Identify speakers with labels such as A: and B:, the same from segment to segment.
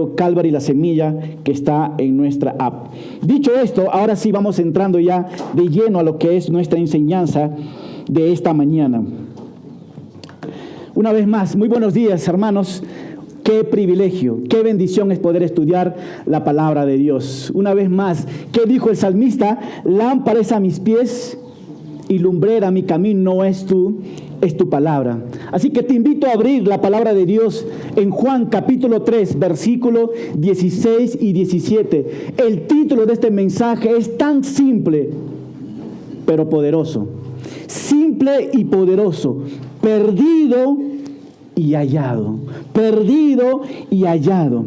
A: Calvary la semilla que está en nuestra app. Dicho esto, ahora sí vamos entrando ya de lleno a lo que es nuestra enseñanza de esta mañana. Una vez más, muy buenos días, hermanos. Qué privilegio, qué bendición es poder estudiar la palabra de Dios. Una vez más, ¿qué dijo el salmista? Lámpara es a mis pies y lumbrera a mi camino es tu palabra. Así que te invito a abrir la palabra de Dios en Juan capítulo 3, versículo 16 y 17. El título de este mensaje es tan simple, pero poderoso. Simple y poderoso. Perdido y hallado. Perdido y hallado.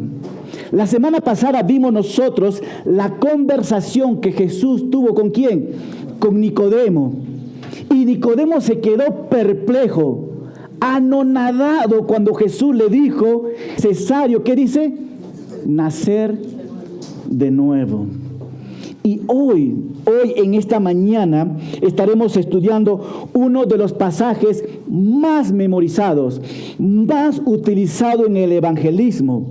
A: La semana pasada vimos nosotros la conversación que Jesús tuvo ¿con quién? Con Nicodemo. Y Nicodemo se quedó perplejo, anonadado cuando Jesús le dijo, necesario, ¿qué dice? Nacer de nuevo. Y hoy en esta mañana estaremos estudiando uno de los pasajes más memorizados, más utilizado en el evangelismo.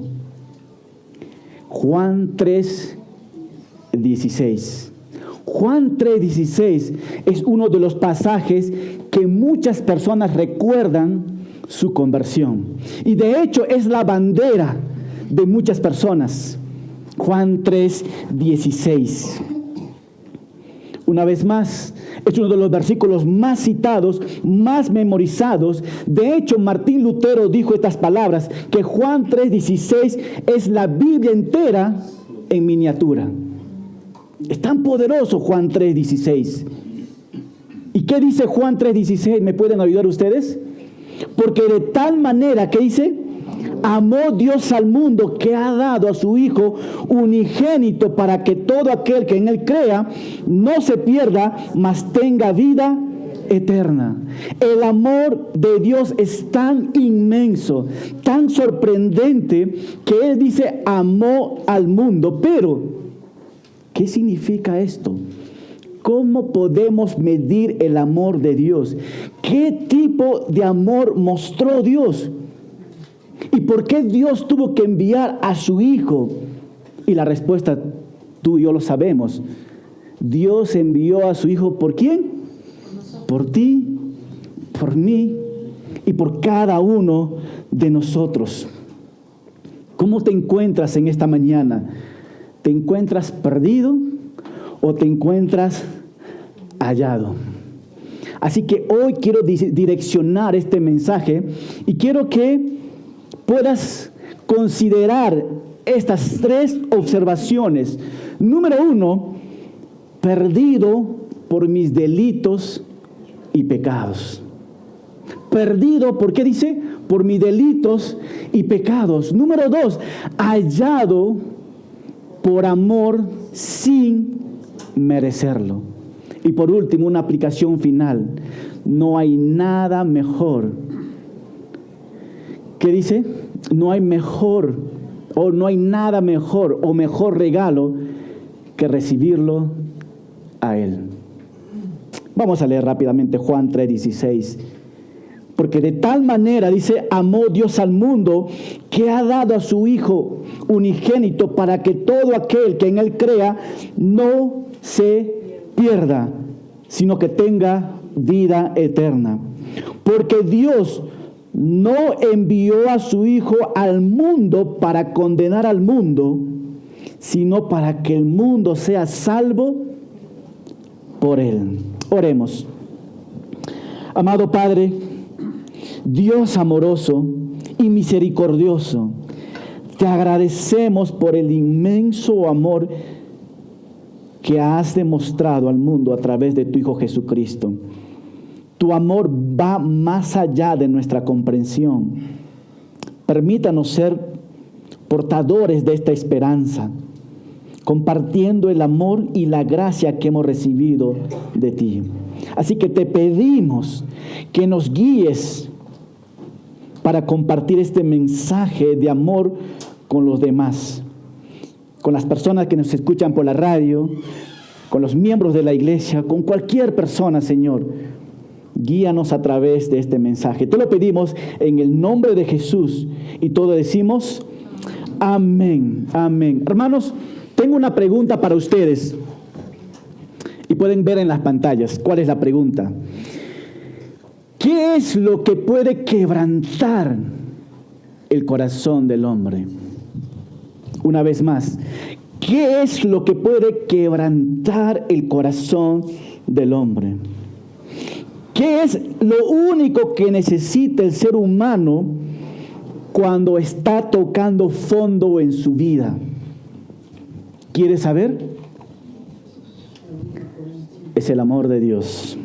A: Juan 3:16. Juan 3:16 es uno de los pasajes que muchas personas recuerdan su conversión. Y de hecho es la bandera de muchas personas. Juan 3:16. Una vez más, es uno de los versículos más citados, más memorizados. De hecho, Martín Lutero dijo estas palabras, que Juan 3:16 es la Biblia entera en miniatura. Es tan poderoso Juan 3:16. ¿Y qué dice Juan 3:16? ¿Me pueden ayudar ustedes? Porque de tal manera, ¿qué dice? Amó Dios al mundo que ha dado a su Hijo unigénito para que todo aquel que en Él crea no se pierda, mas tenga vida eterna. El amor de Dios es tan inmenso, tan sorprendente, que Él dice amó al mundo. Pero ¿qué significa esto? ¿Cómo podemos medir el amor de Dios? ¿Qué tipo de amor mostró Dios? ¿Y por qué Dios tuvo que enviar a su Hijo? Y la respuesta tú y yo lo sabemos. Dios envió a su Hijo ¿por quién? Por ti, por mí y por cada uno de nosotros. ¿Cómo te encuentras en esta mañana? ¿Te encuentras perdido o te encuentras hallado? Así que hoy quiero direccionar este mensaje y quiero que puedas considerar estas tres observaciones. Número 1, perdido por mis delitos y pecados. Perdido, ¿por qué dice? Por mis delitos y pecados. Número 2, hallado por amor sin merecerlo. Y por último, una aplicación final. No hay nada mejor. ¿Qué dice? No hay mejor, o no hay nada mejor, o mejor regalo que recibirlo a Él. Vamos a leer rápidamente Juan 3:16. Porque de tal manera, dice, amó Dios al mundo que ha dado a su Hijo unigénito para que todo aquel que en Él crea no se pierda, sino que tenga vida eterna. Porque Dios no envió a su Hijo al mundo para condenar al mundo, sino para que el mundo sea salvo por Él. Oremos. Amado Padre, Dios amoroso y misericordioso, te agradecemos por el inmenso amor que has demostrado al mundo a través de tu Hijo Jesucristo. Tu amor va más allá de nuestra comprensión. Permítanos ser portadores de esta esperanza, compartiendo el amor y la gracia que hemos recibido de ti. Así que te pedimos que nos guíes para compartir este mensaje de amor con los demás, con las personas que nos escuchan por la radio, con los miembros de la iglesia, con cualquier persona, Señor. Guíanos a través de este mensaje. Te lo pedimos en el nombre de Jesús y todos decimos Amén, amén. Hermanos, tengo una pregunta para ustedes. Y pueden ver en las pantallas cuál es la pregunta. ¿Qué es lo que puede quebrantar el corazón del hombre? Una vez más, ¿qué es lo que puede quebrantar el corazón del hombre? ¿Qué es lo único que necesita el ser humano cuando está tocando fondo en su vida? ¿Quieres saber? Es el amor de Dios.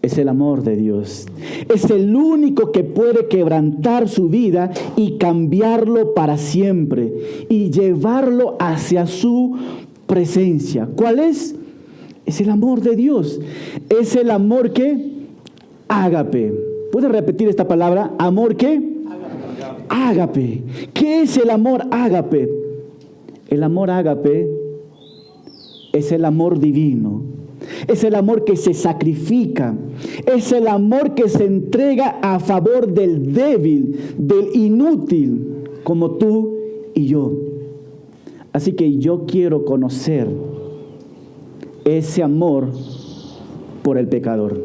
A: Es el amor de Dios. Es el único que puede quebrantar su vida y cambiarlo para siempre y llevarlo hacia su presencia. ¿Cuál es? Es el amor de Dios. Es el amor que ágape. ¿Puedes repetir esta palabra? ¿Amor qué? Ágape. ¿Qué es el amor ágape? El amor ágape es el amor divino. Es el amor que se sacrifica. Es el amor que se entrega a favor del débil, del inútil, como tú y yo. Así que yo quiero conocer ese amor por el pecador.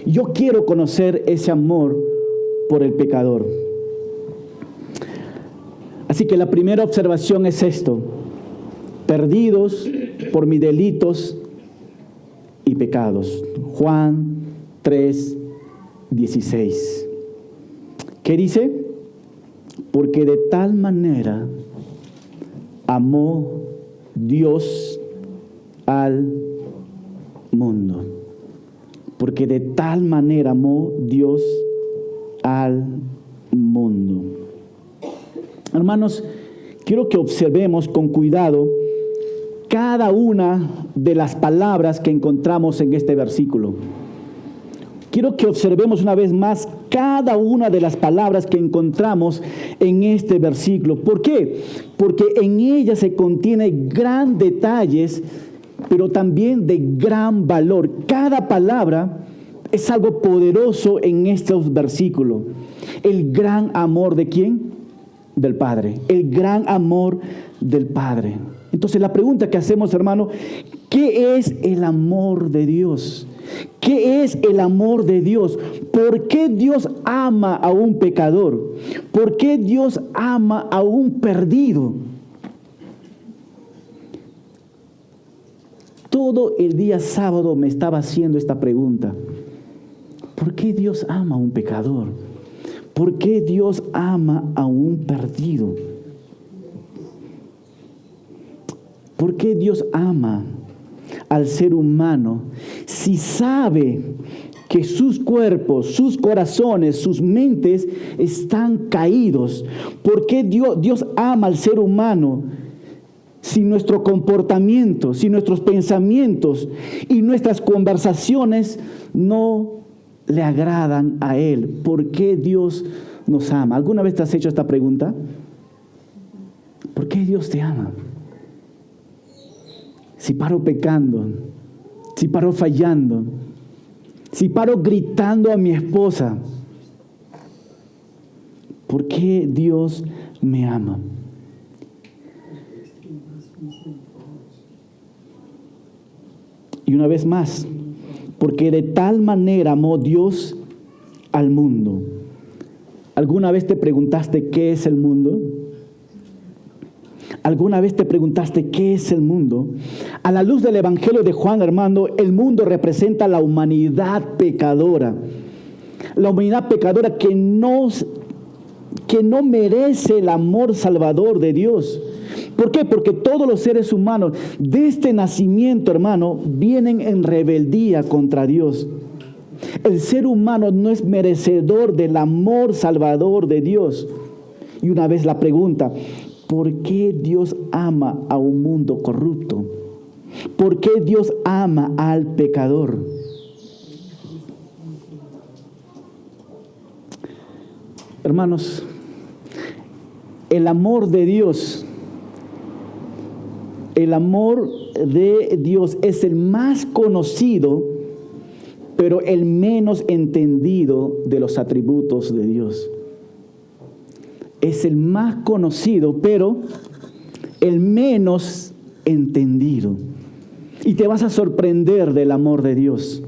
A: Yo quiero conocer ese amor por el pecador. Así que la primera observación es esto: perdidos por mis delitos y pecados. Juan 3:16. ¿Qué dice? Porque de tal manera amó Dios al mundo. Porque de tal manera amó Dios al mundo. Hermanos, quiero que observemos con cuidado cada una de las palabras que encontramos en este versículo. Quiero que observemos una vez más cada una de las palabras que encontramos en este versículo. ¿Por qué? Porque en ella se contiene gran detalles, pero también de gran valor. Cada palabra es algo poderoso en estos versículos. El gran amor ¿de quién? Del Padre. El gran amor del Padre. Entonces la pregunta que hacemos, hermano, ¿qué es el amor de Dios? ¿Qué es el amor de Dios? ¿Por qué Dios ama a un pecador? ¿Por qué Dios ama a un perdido? Todo el día sábado me estaba haciendo esta pregunta. ¿Por qué Dios ama a un pecador? ¿Por qué Dios ama a un perdido? ¿Por qué Dios ama al ser humano si sabe que sus cuerpos, sus corazones, sus mentes están caídos? ¿Por qué Dios ama al ser humano si nuestro comportamiento, si nuestros pensamientos y nuestras conversaciones no le agradan a Él? ¿Por qué Dios nos ama? ¿Alguna vez te has hecho esta pregunta? ¿Por qué Dios te ama? Si paro pecando, si paro fallando, si paro gritando a mi esposa, ¿por qué Dios me ama? Y una vez más, porque de tal manera amó Dios al mundo. ¿Alguna vez te preguntaste qué es el mundo? ¿Alguna vez te preguntaste qué es el mundo? A la luz del Evangelio de Juan, hermano, el mundo representa la humanidad pecadora. La humanidad pecadora que no merece el amor salvador de Dios. ¿Por qué? Porque todos los seres humanos de este nacimiento, hermano, vienen en rebeldía contra Dios. El ser humano no es merecedor del amor salvador de Dios. Y una vez la pregunta: ¿por qué Dios ama a un mundo corrupto? ¿Por qué Dios ama al pecador? Hermanos, el amor de Dios es el más conocido, pero el menos entendido de los atributos de Dios. es el más conocido, pero el menos entendido. Y te vas a sorprender del amor de Dios.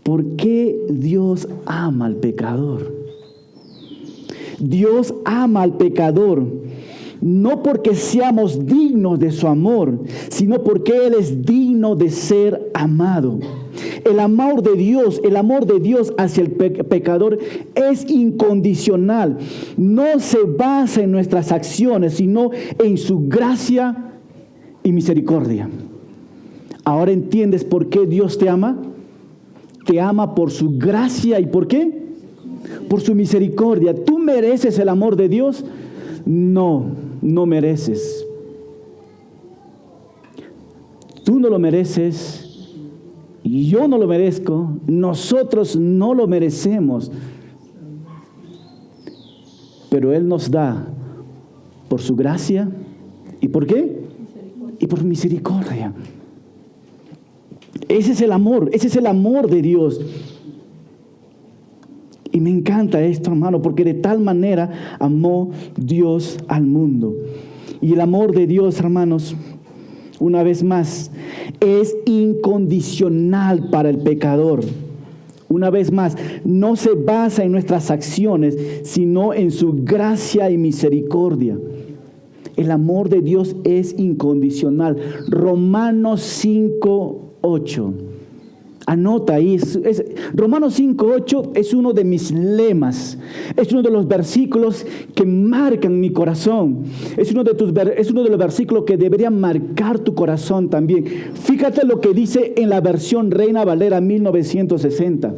A: ¿Por qué Dios ama al pecador? Dios ama al pecador no porque seamos dignos de su amor, sino porque Él es digno de ser amado. El amor de Dios hacia el pecador es incondicional. No se basa en nuestras acciones, sino en su gracia y misericordia. ¿Ahora entiendes por qué Dios te ama? Te ama por su gracia. ¿Y por qué? Por su misericordia. ¿Tú mereces el amor de Dios? No, no mereces. Tú no lo mereces. Y yo no lo merezco. Nosotros no lo merecemos. Pero Él nos da por su gracia. ¿Y por qué? Y por misericordia. Ese es el amor de Dios. Y me encanta esto, hermano, porque de tal manera amó Dios al mundo. Y el amor de Dios, hermanos, una vez más, es incondicional para el pecador. Una vez más, no se basa en nuestras acciones, sino en su gracia y misericordia. El amor de Dios es incondicional. Romanos 5:8. Anota ahí. Romanos 5:8 es uno de mis lemas. Es uno de los versículos que marcan mi corazón. Es uno de los versículos que deberían marcar tu corazón también. Fíjate lo que dice en la versión Reina Valera 1960.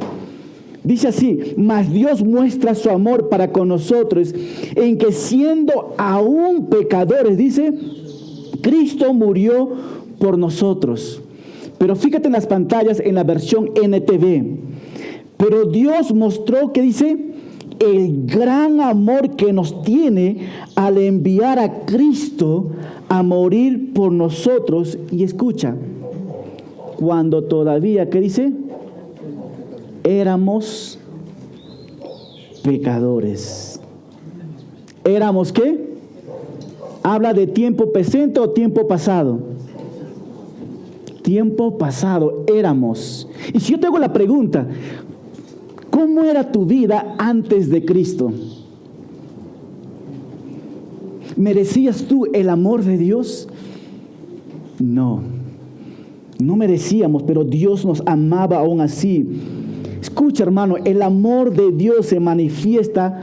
A: Dice así: mas Dios muestra su amor para con nosotros en que siendo aún pecadores, dice, Cristo murió por nosotros. Pero fíjate en las pantallas en la versión NTV. Pero Dios mostró, ¿qué dice? El gran amor que nos tiene al enviar a Cristo a morir por nosotros. Y escucha, cuando todavía, ¿qué dice? Éramos pecadores. ¿Éramos qué? ¿Habla de tiempo presente o tiempo pasado? Tiempo pasado, éramos. Y si yo te hago la pregunta, ¿cómo era tu vida antes de Cristo? ¿Merecías tú el amor de Dios? No, no merecíamos, pero Dios nos amaba aún así. Escucha, hermano, el amor de Dios se manifiesta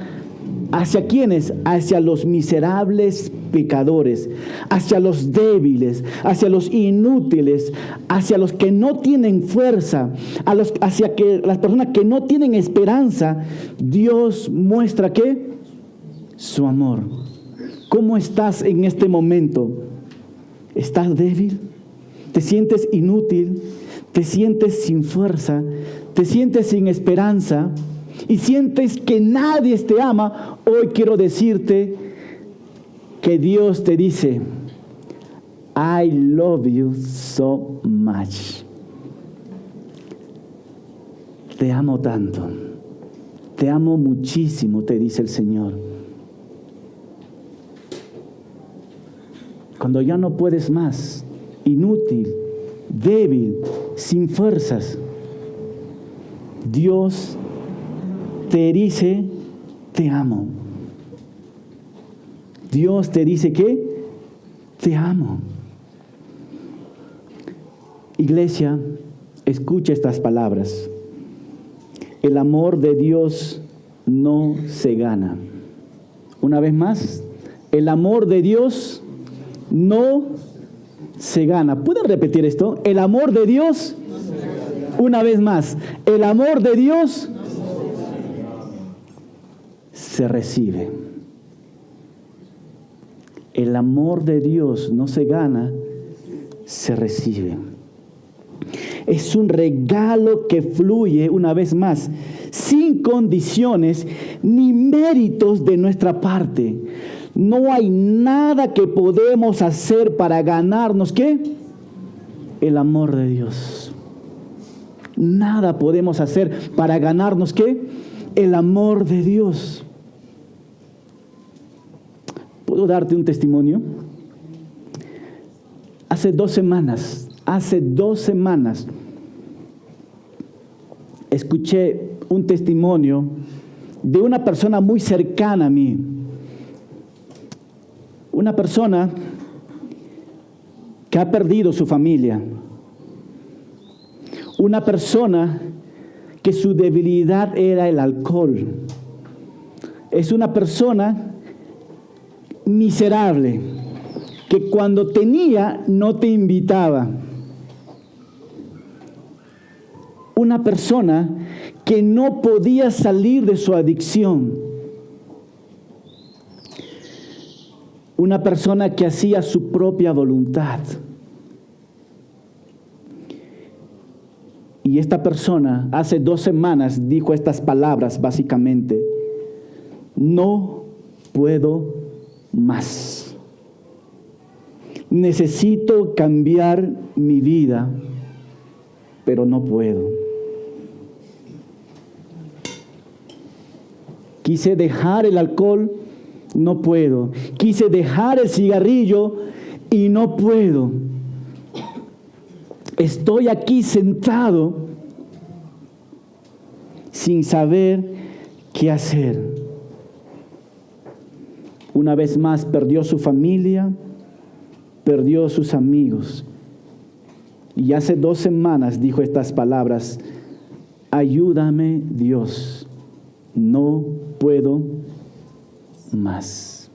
A: ¿hacia quiénes? Hacia los miserables pecadores, hacia los débiles, hacia los inútiles, hacia los que no tienen fuerza, hacia las personas que no tienen esperanza. Dios muestra ¿qué? Su amor. ¿Cómo estás en este momento? ¿Estás débil? ¿Te sientes inútil? ¿Te sientes sin fuerza? ¿Te sientes sin esperanza? ¿Y sientes que nadie te ama? Hoy quiero decirte que Dios te dice: I love you so much. Te amo tanto. Te amo muchísimo, te dice el Señor. Cuando ya no puedes más, inútil, débil, sin fuerzas, Dios te dice: te amo. Dios te dice que te amo. Iglesia, escucha estas palabras. El amor de Dios no se gana. Una vez más, el amor de Dios no se gana. ¿Pueden repetir esto? El amor de Dios, una vez más, el amor de Dios se recibe. El amor de Dios no se gana, se recibe. Es un regalo que fluye, una vez más, sin condiciones ni méritos de nuestra parte. No hay nada que podemos hacer para ganarnos, ¿qué? El amor de Dios. Nada podemos hacer para ganarnos, ¿qué? El amor de Dios. ¿Puedo darte un testimonio? Hace 2 semanas, escuché un testimonio de una persona muy cercana a mí. Una persona que ha perdido su familia. Una persona que su debilidad era el alcohol. Es una persona miserable, que cuando tenía no te invitaba. Una persona que no podía salir de su adicción. Una persona que hacía su propia voluntad. Y esta persona hace 2 semanas dijo estas palabras básicamente: no puedo más. Necesito cambiar mi vida, pero no puedo. Quise dejar el alcohol, no puedo. Quise dejar el cigarrillo y no puedo. Estoy aquí sentado sin saber qué hacer. Una vez más perdió su familia, perdió sus amigos. Y hace 2 semanas dijo estas palabras: ayúdame, Dios, no puedo más.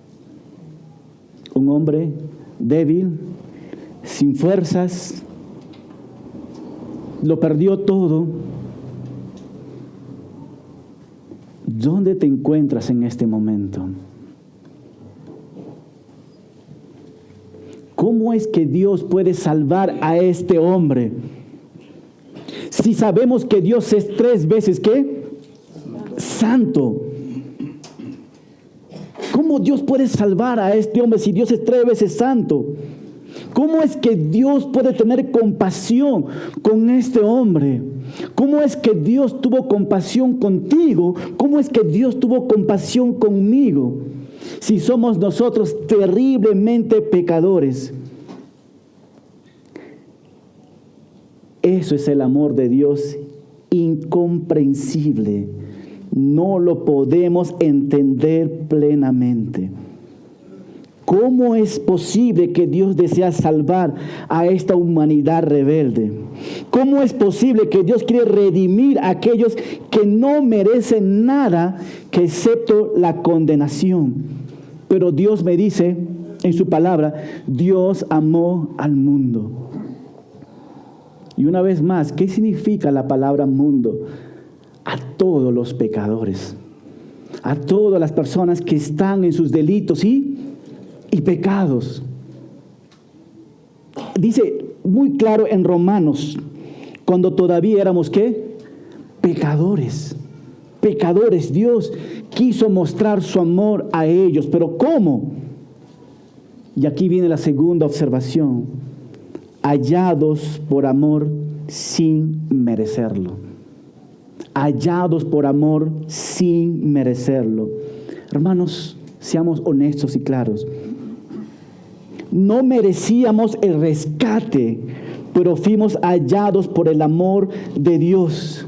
A: Un hombre débil, sin fuerzas, lo perdió todo. ¿Dónde te encuentras en este momento? ¿Cómo es que Dios puede salvar a este hombre? Si sabemos que Dios es 3 veces, ¿qué? Santo. ¿Cómo Dios puede salvar a este hombre si Dios es 3 veces santo? ¿Cómo es que Dios puede tener compasión con este hombre? ¿Cómo es que Dios tuvo compasión contigo? ¿Cómo es que Dios tuvo compasión conmigo? Si somos nosotros terriblemente pecadores. Eso es el amor de Dios, incomprensible. No lo podemos entender plenamente. ¿Cómo es posible que Dios desea salvar a esta humanidad rebelde? ¿Cómo es posible que Dios quiere redimir a aquellos que no merecen nada que excepto la condenación? Pero Dios me dice en su palabra: Dios amó al mundo. Y una vez más, ¿qué significa la palabra mundo? A todos los pecadores, a todas las personas que están en sus delitos y pecados. Dice muy claro en Romanos, cuando todavía éramos ¿qué? Pecadores. Pecadores, Dios quiso mostrar su amor a ellos, pero ¿cómo? Y aquí viene la segunda observación: hallados por amor sin merecerlo. Hallados por amor sin merecerlo. Hermanos, seamos honestos y claros. No merecíamos el rescate, pero fuimos hallados por el amor de Dios.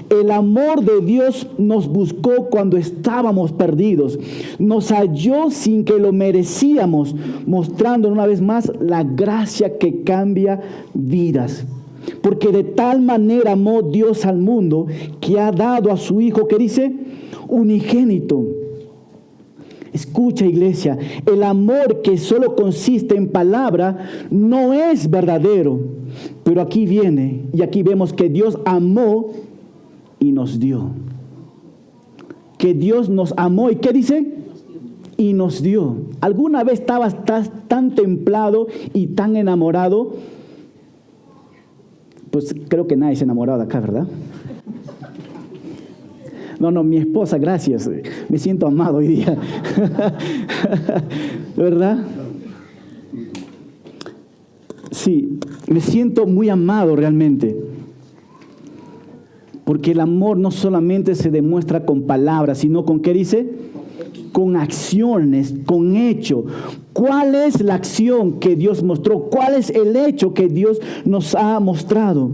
A: El amor de Dios nos buscó cuando estábamos perdidos. Nos halló sin que lo merecíamos, mostrando una vez más la gracia que cambia vidas. Porque de tal manera amó Dios al mundo que ha dado a su Hijo, que dice, unigénito. Escucha, iglesia, el amor que solo consiste en palabra no es verdadero. Pero aquí viene y aquí vemos que Dios amó y nos dio. Que Dios nos amó y ¿qué dice? Y nos dio. ¿Alguna vez estabas tan templado y tan enamorado? Pues creo que nadie se ha enamorado de acá, ¿verdad? No, mi esposa, gracias. Me siento amado hoy día. ¿Verdad? Sí, me siento muy amado realmente. Porque el amor no solamente se demuestra con palabras, sino con ¿qué dice? con acciones, con hecho. ¿Cuál es la acción que Dios mostró? ¿Cuál es el hecho que Dios nos ha mostrado?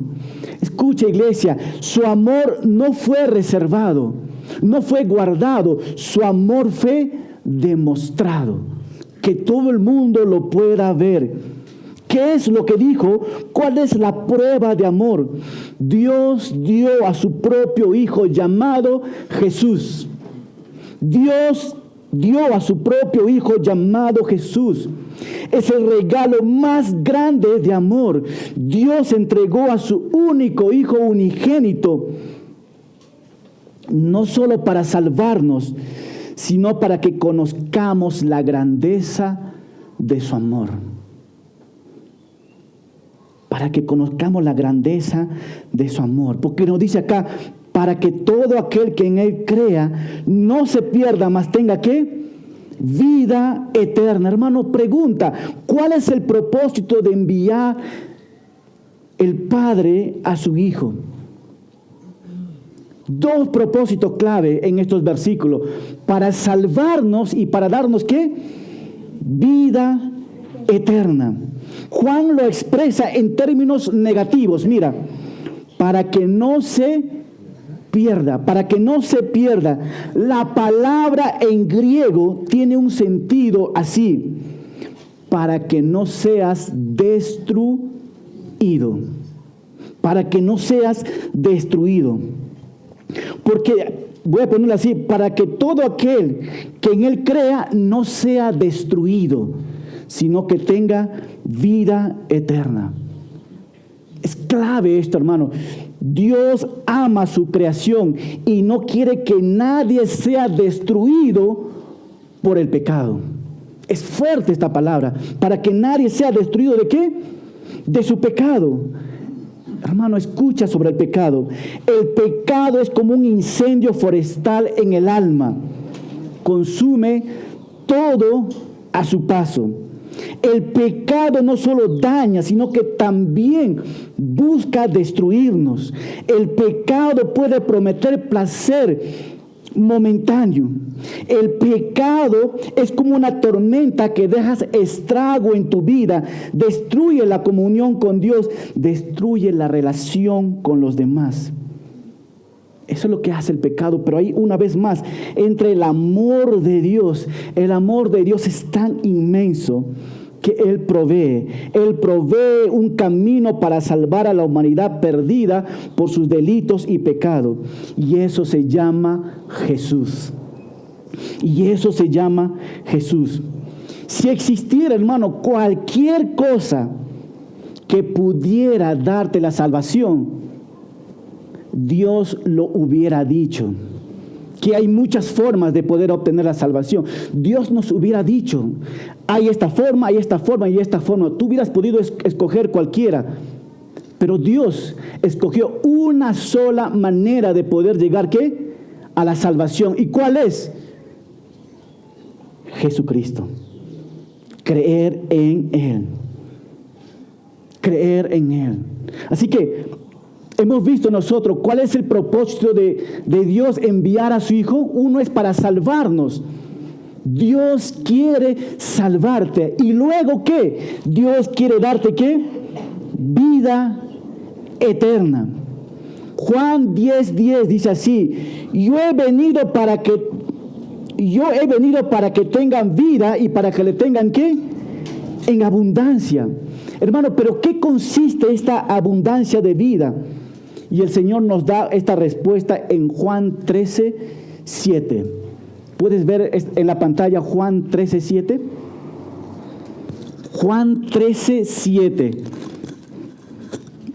A: Escucha, iglesia, su amor no fue reservado, no fue guardado, su amor fue demostrado, que todo el mundo lo pueda ver. ¿Qué es lo que dijo? ¿Cuál es la prueba de amor? Dios dio a su propio Hijo llamado Jesús. Dios dio a su propio Hijo llamado Jesús. Es el regalo más grande de amor. Dios entregó a su único Hijo unigénito, no solo para salvarnos, sino para que conozcamos la grandeza de su amor. Para que conozcamos la grandeza de su amor. Porque nos dice acá, para que todo aquel que en Él crea no se pierda, mas tenga ¿qué? Vida eterna. Hermano, pregunta, ¿cuál es el propósito de enviar el Padre a su Hijo? Dos propósitos clave en estos versículos: para salvarnos y para darnos ¿qué? Vida eterna. Juan lo expresa en términos negativos. Mira, para que no se pierda, para que no se pierda. La palabra en griego tiene un sentido así: para que no seas destruido. Para que no seas destruido. Porque, voy a ponerlo así, para que todo aquel que en Él crea no sea destruido, sino que tenga vida eterna. Es clave esto, hermano. Dios ama su creación y no quiere que nadie sea destruido por el pecado. Es fuerte esta palabra. Para que nadie sea destruido ¿de qué? De su pecado. Hermano, escucha sobre el pecado. El pecado es como un incendio forestal en el alma. Consume todo a su paso. El pecado no solo daña, sino que también busca destruirnos. El pecado puede prometer placer momentáneo. El pecado es como una tormenta que dejas estrago en tu vida, destruye la comunión con Dios, destruye la relación con los demás. Eso es lo que hace el pecado. Pero ahí una vez más, entre el amor de Dios es tan inmenso que Él provee un camino para salvar a la humanidad perdida por sus delitos y pecados. Y eso se llama Jesús. Si existiera, hermano, cualquier cosa que pudiera darte la salvación, Dios lo hubiera dicho. Que hay muchas formas de poder obtener la salvación. Dios nos hubiera dicho, hay esta forma y esta forma. Tú hubieras podido escoger cualquiera. Pero Dios escogió una sola manera de poder llegar ¿qué? A la salvación. ¿Y cuál es? Jesucristo. Creer en Él. Creer en Él. Así que hemos visto nosotros cuál es el propósito de Dios enviar a su Hijo. Uno es para salvarnos. Dios quiere salvarte. ¿Y luego qué? Dios quiere darte ¿qué? Vida eterna. Juan 10:10 dice así: Yo he venido para que tengan vida y para que le tengan ¿qué? En abundancia. Hermano, pero ¿qué consiste esta abundancia de vida? Y el Señor nos da esta respuesta en Juan 13:7. ¿Puedes ver en la pantalla Juan 13:7? Juan 13:7.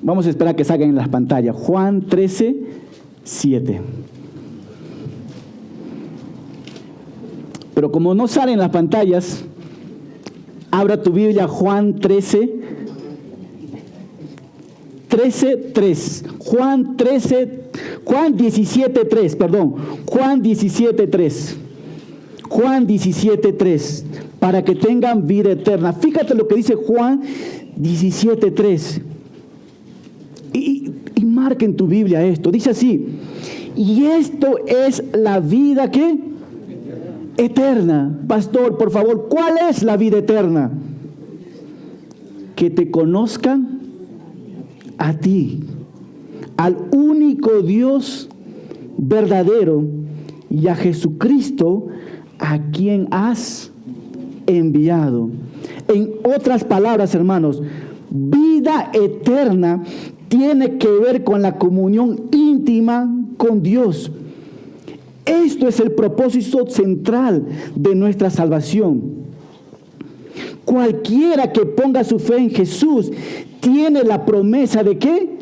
A: Vamos a esperar que salgan en las pantallas. Juan 13:7. Pero como no salen en las pantallas, abra tu Biblia, Juan 13:3. Juan 17:3, perdón. Juan 17:3. Juan 17:3. Para que tengan vida eterna. Fíjate lo que dice Juan 17:3. Y marca en tu Biblia esto. Dice así: y esto es la vida ¿qué? eterna. Pastor, por favor, ¿cuál es la vida eterna? Que te conozcan a ti, al único Dios verdadero, y a Jesucristo, a quien has enviado. En otras palabras, hermanos, vida eterna tiene que ver con la comunión íntima con Dios. Esto es el propósito central de nuestra salvación. Cualquiera que ponga su fe en Jesús tiene la promesa ¿de qué?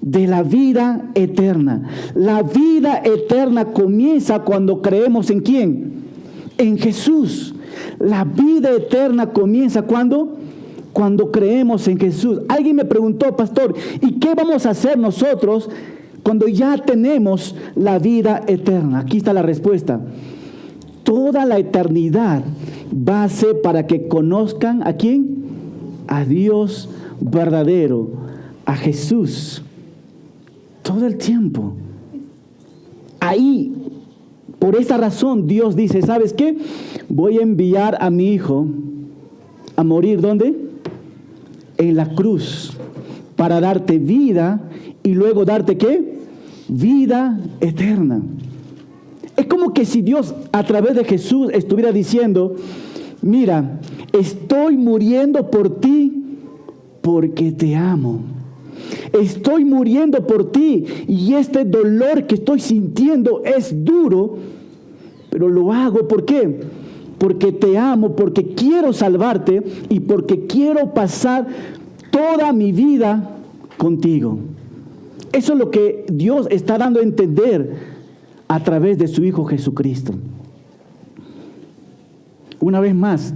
A: De la vida eterna. La vida eterna comienza cuando creemos ¿en quién? En Jesús. La vida eterna comienza cuando creemos en Jesús. Alguien me preguntó, pastor, ¿y qué vamos a hacer nosotros cuando ya tenemos la vida eterna? Aquí está la respuesta. Toda la eternidad va a ser para que conozcan ¿a quién? A Dios verdadero, a Jesús. Todo el tiempo. Ahí, por esa razón, Dios dice, ¿sabes qué? Voy a enviar a mi Hijo a morir, ¿dónde? En la cruz, para darte vida y luego darte ¿qué? Vida eterna. Es como que si Dios a través de Jesús estuviera diciendo, mira, estoy muriendo por ti porque te amo. Estoy muriendo por ti y este dolor que estoy sintiendo es duro, pero lo hago ¿por qué? Porque te amo, porque quiero salvarte y porque quiero pasar toda mi vida contigo. Eso es lo que Dios está dando a entender a través de su Hijo Jesucristo. Una vez más,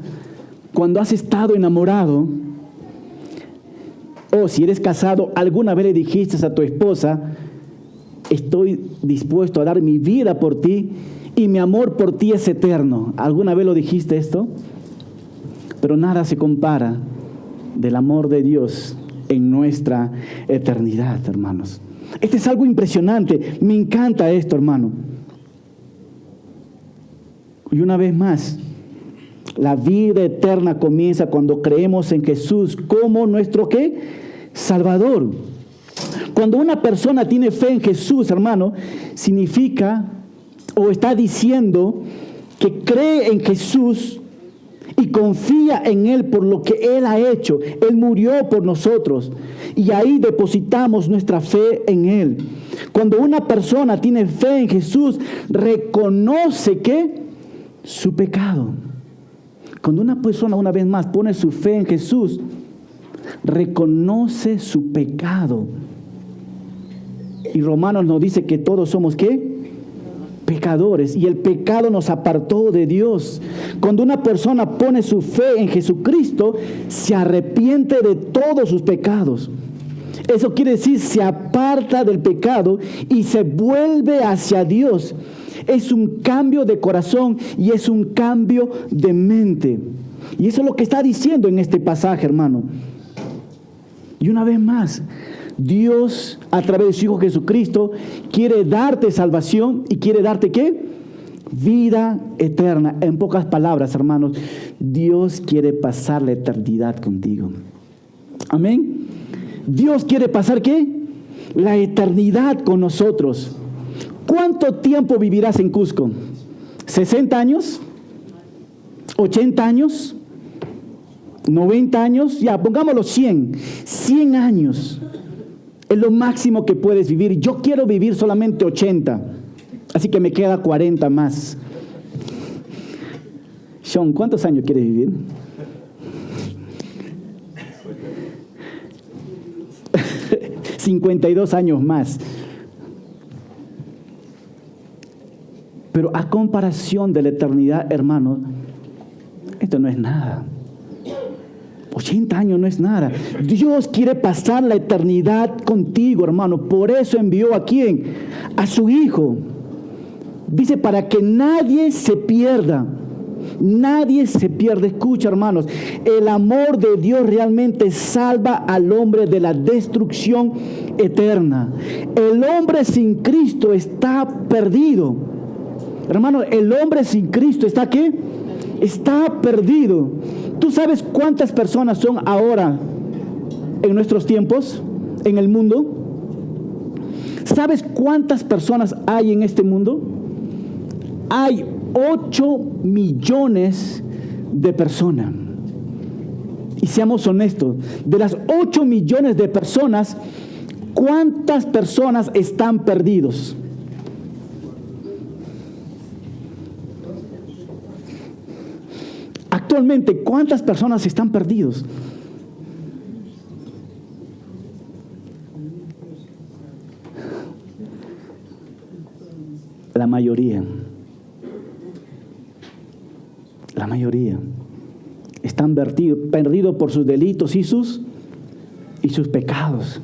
A: cuando has estado enamorado, o si eres casado, alguna vez le dijiste a tu esposa, estoy dispuesto a dar mi vida por ti y mi amor por ti es eterno. ¿Alguna vez lo dijiste esto? Pero nada se compara del amor de Dios en nuestra eternidad, hermanos. Este es algo impresionante. Me encanta esto, hermano. Y una vez más, la vida eterna comienza cuando creemos en Jesús como nuestro ¿qué? Salvador. Cuando una persona tiene fe en Jesús, hermano, significa o está diciendo que cree en Jesús y confía en Él por lo que Él ha hecho. Él murió por nosotros y ahí depositamos nuestra fe en Él. Cuando una persona tiene fe en Jesús, reconoce que su pecado. Cuando una persona, una vez más, pone su fe en Jesús, reconoce su pecado. Y Romanos nos dice que todos somos ¿qué? Pecadores. Y el pecado nos apartó de Dios. Cuando una persona pone su fe en Jesucristo, se arrepiente de todos sus pecados. Eso quiere decir, se aparta del pecado y se vuelve hacia Dios. Es un cambio de corazón y es un cambio de mente. Y eso es lo que está diciendo en este pasaje, hermano. Y una vez más, Dios, a través de su Hijo Jesucristo, quiere darte salvación y quiere darte ¿qué? Vida eterna. En pocas palabras, hermanos, Dios quiere pasar la eternidad contigo. Amén. Dios quiere pasar ¿qué? La eternidad con nosotros. ¿Cuánto tiempo vivirás en Cusco? ¿60 años? ¿80 años? ¿90 años? Ya, pongámoslo 100. 100 años. Es lo máximo que puedes vivir. Yo quiero vivir solamente 80. Así que me queda 40 más. Sean, ¿cuántos años quieres vivir? 52 años más. Pero a comparación de la eternidad, hermano, esto no es nada. 80 años no es nada. Dios quiere pasar la eternidad contigo, hermano. Por eso envió ¿a quién? A su Hijo. Dice, para que nadie se pierda. Nadie se pierde. Escucha, hermanos, el amor de Dios realmente salva al hombre de la destrucción eterna. El hombre sin Cristo está perdido. Hermano, el hombre sin Cristo ¿está qué? Está perdido. ¿Tú sabes cuántas personas son ahora en nuestros tiempos, en el mundo? ¿Sabes cuántas personas hay en este mundo? Hay 8 millones de personas. Y seamos honestos, de las 8 millones de personas, ¿cuántas personas están perdidos? Actualmente, ¿cuántas personas están perdidos? La mayoría. La mayoría. Están perdidos por sus delitos y sus pecados.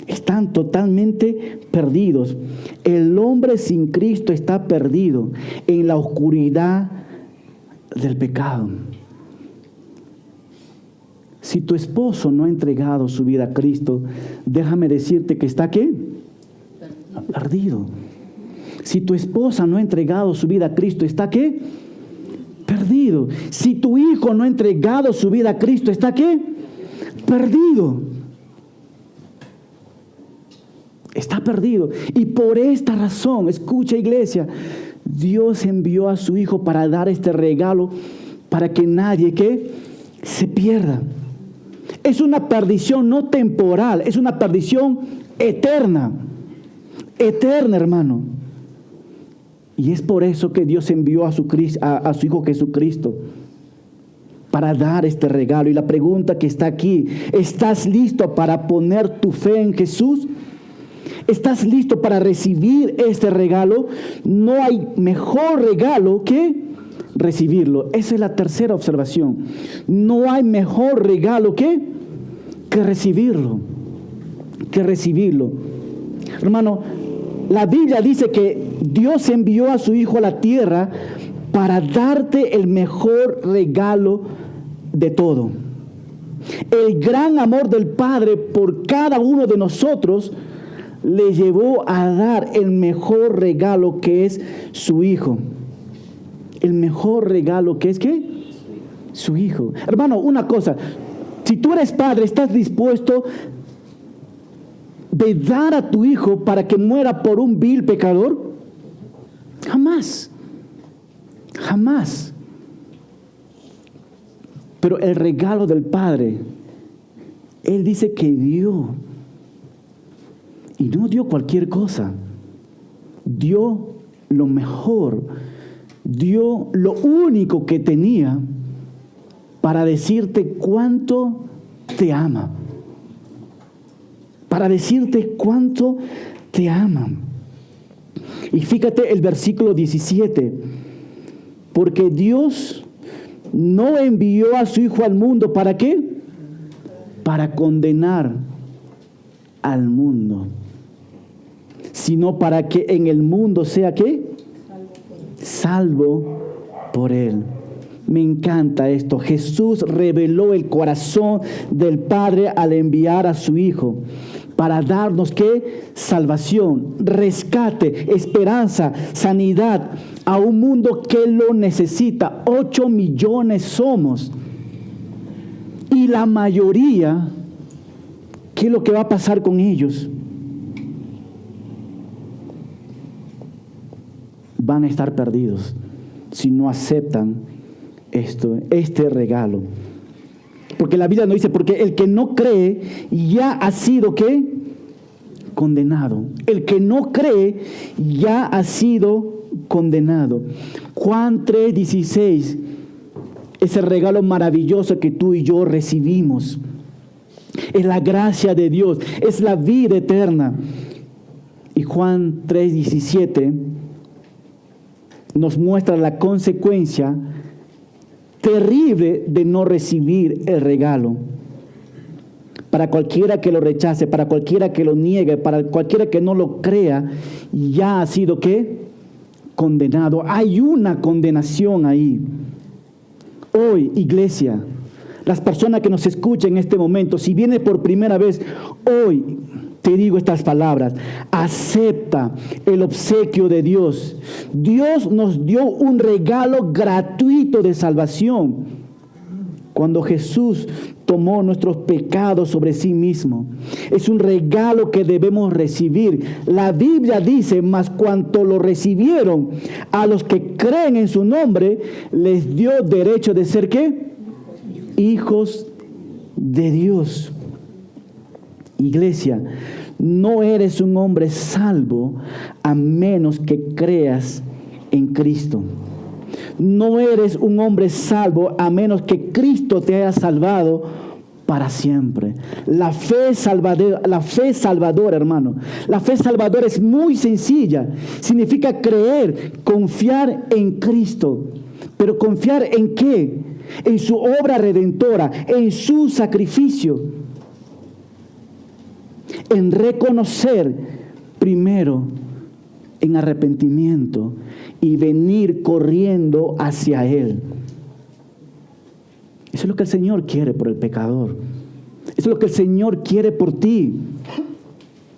A: Están totalmente perdidos. El hombre sin Cristo está perdido en la oscuridad del pecado. Si tu esposo no ha entregado su vida a Cristo, déjame decirte que está ¿qué? Perdido. Si tu esposa no ha entregado su vida a Cristo, ¿está qué? Perdido. Si tu hijo no ha entregado su vida a Cristo, ¿está qué? Perdido. Está perdido. Y por esta razón, escucha iglesia, Dios envió a su Hijo para dar este regalo para que nadie ¿qué? Se pierda. Es una perdición no temporal, es una perdición eterna. Eterna, hermano. Y es por eso que Dios envió a su Hijo Jesucristo para dar este regalo. Y la pregunta que está aquí, ¿estás listo para poner tu fe en Jesús? ¿Estás listo para recibir este regalo? No hay mejor regalo que recibirlo. Esa es la tercera observación. No hay mejor regalo que recibirlo. Que recibirlo. Hermano, la Biblia dice que Dios envió a su Hijo a la tierra para darte el mejor regalo de todo. El gran amor del Padre por cada uno de nosotros le llevó a dar el mejor regalo que es su Hijo. El mejor regalo que es ¿qué? Su Hijo. Hermano, una cosa, si tú eres padre, ¿estás dispuesto de dar a tu hijo para que muera por un vil pecador? Jamás. Jamás. Pero el regalo del Padre, Él dice que dio. Y no dio cualquier cosa. Dio lo mejor. Dio lo único que tenía para decirte cuánto te ama. Para decirte cuánto te ama. Y fíjate el versículo 17. Porque Dios no envió a su Hijo al mundo, ¿para qué? Para condenar al mundo, sino para que en el mundo sea ¿qué? Salvo por Él. Me encanta esto. Jesús reveló el corazón del Padre al enviar a su Hijo para darnos ¿qué? Salvación, rescate, esperanza, sanidad a un mundo que lo necesita. 8 millones somos. Y la mayoría, ¿qué es lo que va a pasar con ellos? Van a estar perdidos si no aceptan este regalo. Porque la Biblia nos dice, porque el que no cree ya ha sido ¿qué? Condenado. El que no cree ya ha sido condenado. Juan 3:16, ese regalo maravilloso que tú y yo recibimos. Es la gracia de Dios, es la vida eterna. Y Juan 3:17 nos muestra la consecuencia terrible de no recibir el regalo. Para cualquiera que lo rechace, para cualquiera que lo niegue, para cualquiera que no lo crea, ya ha sido ¿qué? Condenado. Hay una condenación ahí. Hoy, iglesia, las personas que nos escuchan en este momento, si viene por primera vez, hoy te digo estas palabras: acepta el obsequio de Dios. Dios nos dio un regalo gratuito de salvación cuando Jesús tomó nuestros pecados sobre sí mismo. Es un regalo que debemos recibir. La Biblia dice: mas cuanto lo recibieron, a los que creen en su nombre, les dio derecho de ser, ¿qué? Hijos de Dios. Iglesia, no eres un hombre salvo a menos que creas en Cristo. No eres un hombre salvo a menos que Cristo te haya salvado para siempre. La fe salvadora, hermano. La fe salvadora es muy sencilla. Significa creer, confiar en Cristo. ¿Pero confiar en qué? En su obra redentora, en su sacrificio. En reconocer primero en arrepentimiento y venir corriendo hacia Él. Eso es lo que el Señor quiere por el pecador. Eso es lo que el Señor quiere por ti,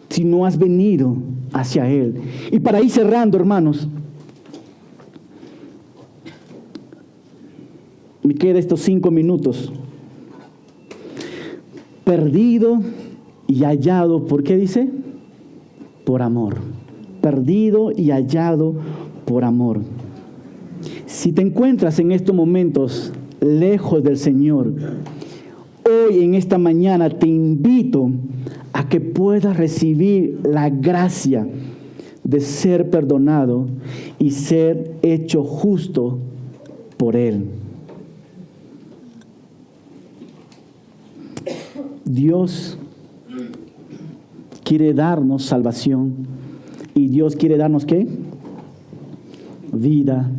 A: si no has venido hacia Él. Y para ir cerrando, hermanos, me quedan estos 5 minutos. Perdido y hallado, ¿por qué dice? Por amor. Perdido y hallado por amor. Si te encuentras en estos momentos lejos del Señor, hoy en esta mañana te invito a que puedas recibir la gracia de ser perdonado y ser hecho justo por Él. Dios quiere darnos salvación y Dios quiere darnos ¿qué? Vida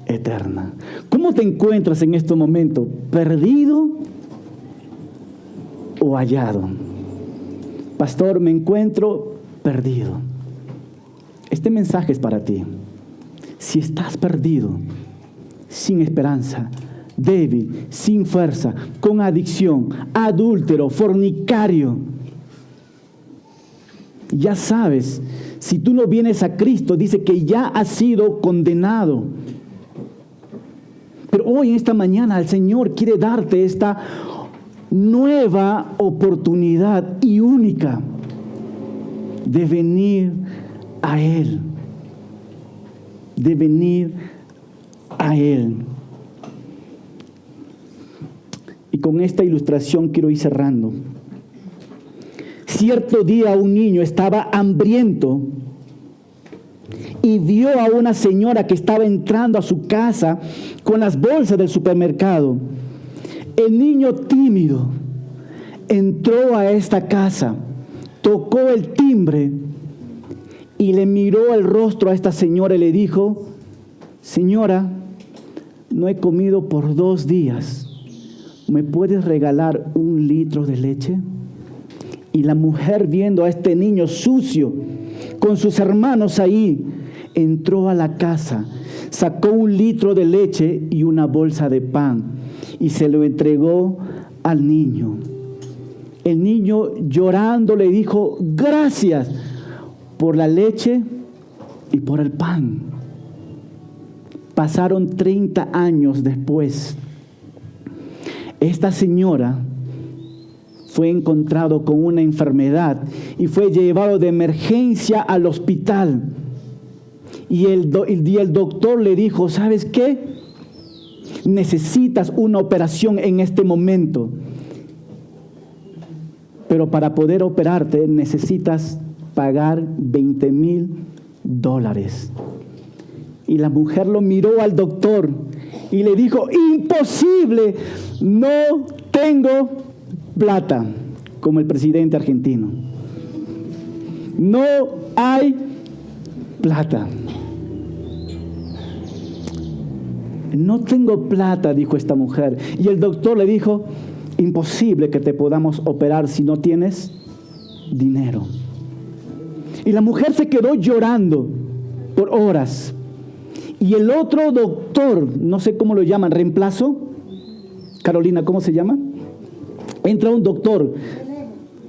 A: eterna. ¿Cómo te encuentras en este momento? ¿Perdido o hallado? Pastor, me encuentro perdido. Este mensaje es para ti. Si estás perdido, sin esperanza, débil, sin fuerza, con adicción, adúltero, fornicario, ya sabes, si tú no vienes a Cristo, dice que ya has sido condenado. Pero hoy, en esta mañana, el Señor quiere darte esta nueva oportunidad y única de venir a Él. De venir a Él. Y con esta ilustración quiero ir cerrando. Cierto día un niño estaba hambriento y vio a una señora que estaba entrando a su casa con las bolsas del supermercado. El niño tímido entró a esta casa, tocó el timbre y le miró el rostro a esta señora y le dijo: señora, no he comido por 2 días. ¿Me puedes regalar 1 litro de leche? Y la mujer, viendo a este niño sucio, con sus hermanos ahí, entró a la casa, sacó 1 litro de leche y una bolsa de pan y se lo entregó al niño. El niño, llorando, le dijo: gracias por la leche y por el pan. Pasaron 30 años después. Esta señora fue encontrado con una enfermedad y fue llevado de emergencia al hospital. Y el doctor le dijo: ¿sabes qué? Necesitas una operación en este momento. Pero para poder operarte necesitas pagar $20,000. Y la mujer lo miró al doctor y le dijo: imposible, no tengo plata, como el presidente argentino. No hay plata. No tengo plata, dijo esta mujer. Y el doctor le dijo: imposible que te podamos operar si no tienes dinero. Y la mujer se quedó llorando por horas. Y el otro doctor, no sé cómo lo llaman, reemplazo. Carolina, ¿cómo se llama? Entra un doctor,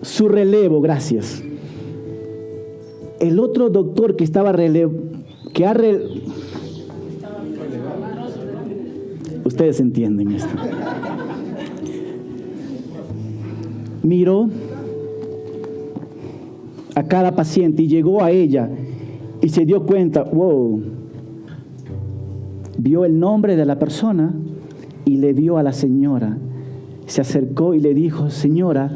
A: su relevo, gracias. El otro doctor que estaba ustedes entienden esto. Miró a cada paciente y llegó a ella y se dio cuenta, wow, vio el nombre de la persona y le vio a la señora. Se acercó y le dijo, señora,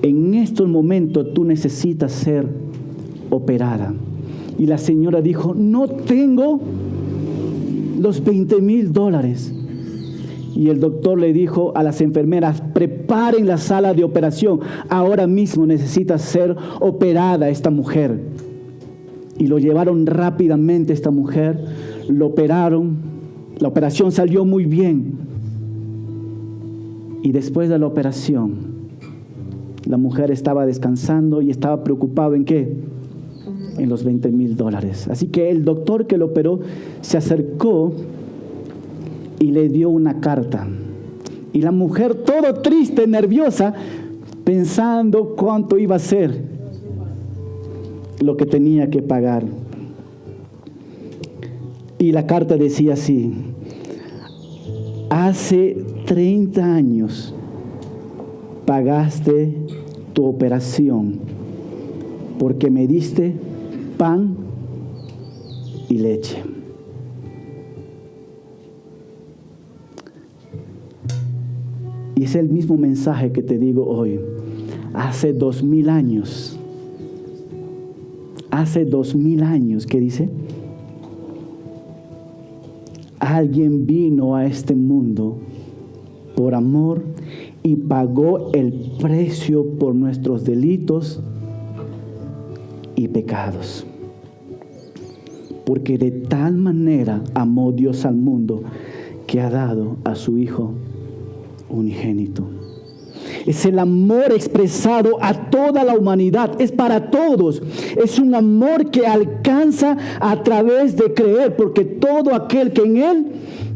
A: en estos momentos tú necesitas ser operada. Y la señora dijo, no tengo los $20,000. Y el doctor le dijo a las enfermeras, preparen la sala de operación. Ahora mismo necesita ser operada esta mujer. Y lo llevaron rápidamente esta mujer, lo operaron. La operación salió muy bien. Y después de la operación, la mujer estaba descansando y estaba preocupado ¿en qué? En los $20,000. Así que el doctor que lo operó se acercó y le dio una carta. Y la mujer, todo triste, nerviosa, pensando cuánto iba a ser lo que tenía que pagar. Y la carta decía así: hace 30 años pagaste tu operación porque me diste pan y leche. Y es el mismo mensaje que te digo hoy. Hace 2000 años. Hace 2000 años, ¿qué dice? Alguien vino a este mundo por amor y pagó el precio por nuestros delitos y pecados. Porque de tal manera amó Dios al mundo que ha dado a su Hijo unigénito. Es el amor expresado a toda la humanidad, es para todos. Es un amor que alcanza a través de creer, porque todo aquel que en Él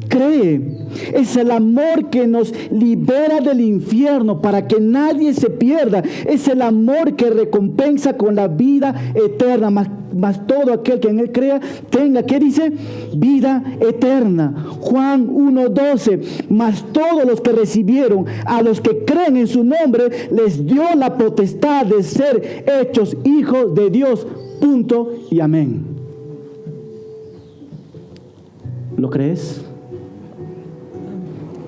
A: cree. Es el amor que nos libera del infierno para que nadie se pierda. Es el amor que recompensa con la vida eterna. Mas todo aquel que en Él crea tenga, ¿qué dice? Vida eterna. Juan 1:12. Mas todos los que recibieron, a los que creen en su nombre, les dio la potestad de ser hechos hijos de Dios. Punto y amén. ¿Lo crees?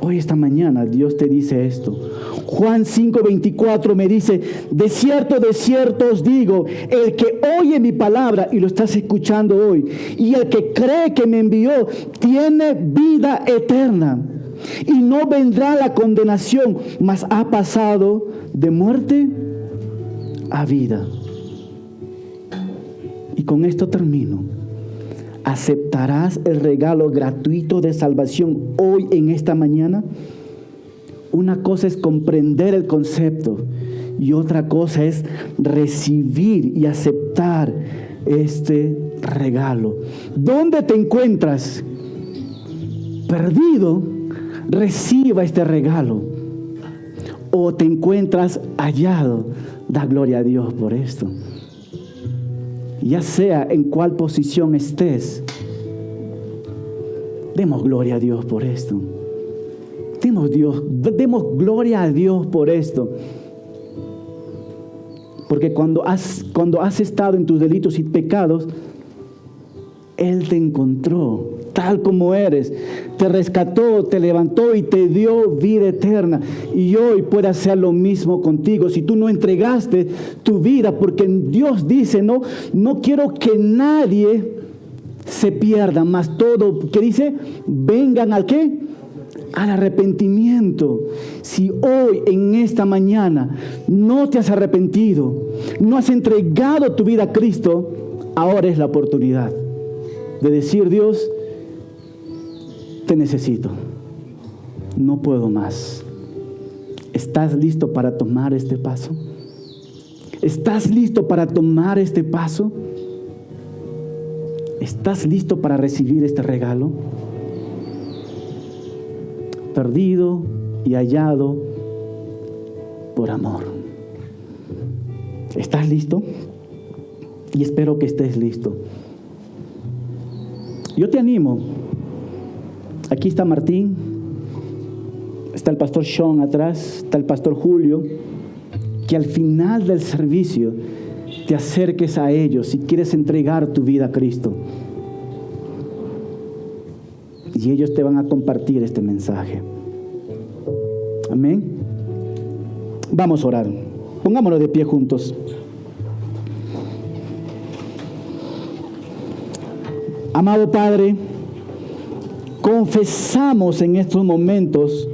A: Hoy, esta mañana, Dios te dice esto. Juan 5:24 me dice: de cierto os digo, el que oye mi palabra, y lo estás escuchando hoy, y el que cree que me envió, tiene vida eterna, y no vendrá la condenación, mas ha pasado de muerte a vida. Y con esto termino. ¿Aceptarás el regalo gratuito de salvación hoy, en esta mañana? Una cosa es comprender el concepto y otra cosa es recibir y aceptar este regalo. ¿Dónde te encuentras? ¿Perdido? Reciba este regalo. ¿O te encuentras hallado? Da gloria a Dios por esto. Ya sea en cuál posición estés, demos gloria a Dios por esto. Demos gloria a Dios por esto. Porque cuando has estado en tus delitos y pecados, Él te encontró tal como eres, te rescató, te levantó y te dio vida eterna. Y hoy puede hacer lo mismo contigo si tú no entregaste tu vida, porque Dios dice, no quiero que nadie se pierda, mas todo, ¿qué dice? Vengan ¿al qué? Al arrepentimiento. Si hoy, en esta mañana, no te has arrepentido, no has entregado tu vida a Cristo, ahora es la oportunidad de decir: Dios, te necesito, no puedo más. ¿Estás listo para tomar este paso? ¿Estás listo para tomar este paso? ¿Estás listo para recibir este regalo? Perdido y hallado por amor. ¿Estás listo? Y espero que estés listo. Yo te animo. Aquí está Martín. Está el pastor Sean atrás. Está el pastor Julio. Que al final del servicio te acerques a ellos si quieres entregar tu vida a Cristo. Y ellos te van a compartir este mensaje. Amén. Vamos a orar. Pongámonos de pie juntos. Amado Padre, confesamos en estos momentos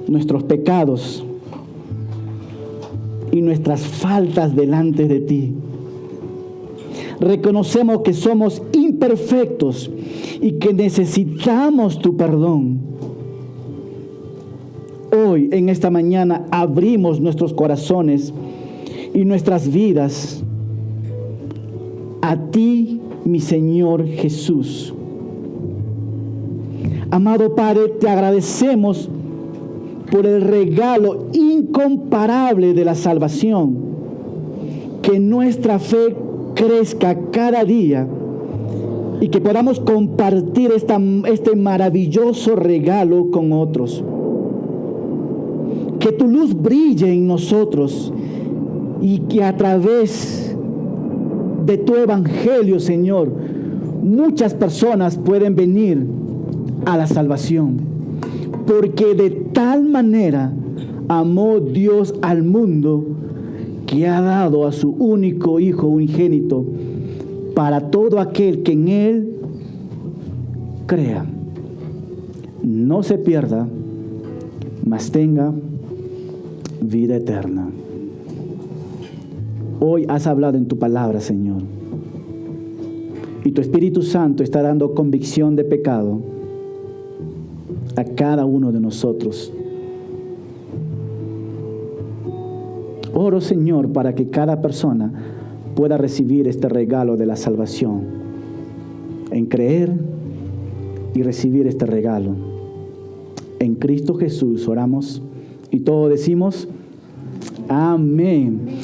A: nuestros pecados y nuestras faltas delante de ti. Reconocemos que somos imperfectos y que necesitamos tu perdón. Hoy, en esta mañana, abrimos nuestros corazones y nuestras vidas a ti, mi Señor Jesús. Amado Padre, te agradecemos por el regalo incomparable de la salvación. Que nuestra fe crezca cada día y que podamos compartir este maravilloso regalo con otros. Que tu luz brille en nosotros y que a través de tu evangelio, Señor, muchas personas pueden venir a la salvación. Porque de tal manera amó Dios al mundo que ha dado a su único Hijo unigénito para todo aquel que en Él crea. No se pierda, mas tenga vida eterna. Hoy has hablado en tu palabra, Señor. Y tu Espíritu Santo está dando convicción de pecado a cada uno de nosotros. Oro, Señor, para que cada persona pueda recibir este regalo de la salvación, en creer y recibir este regalo. En Cristo Jesús oramos y todos decimos amén.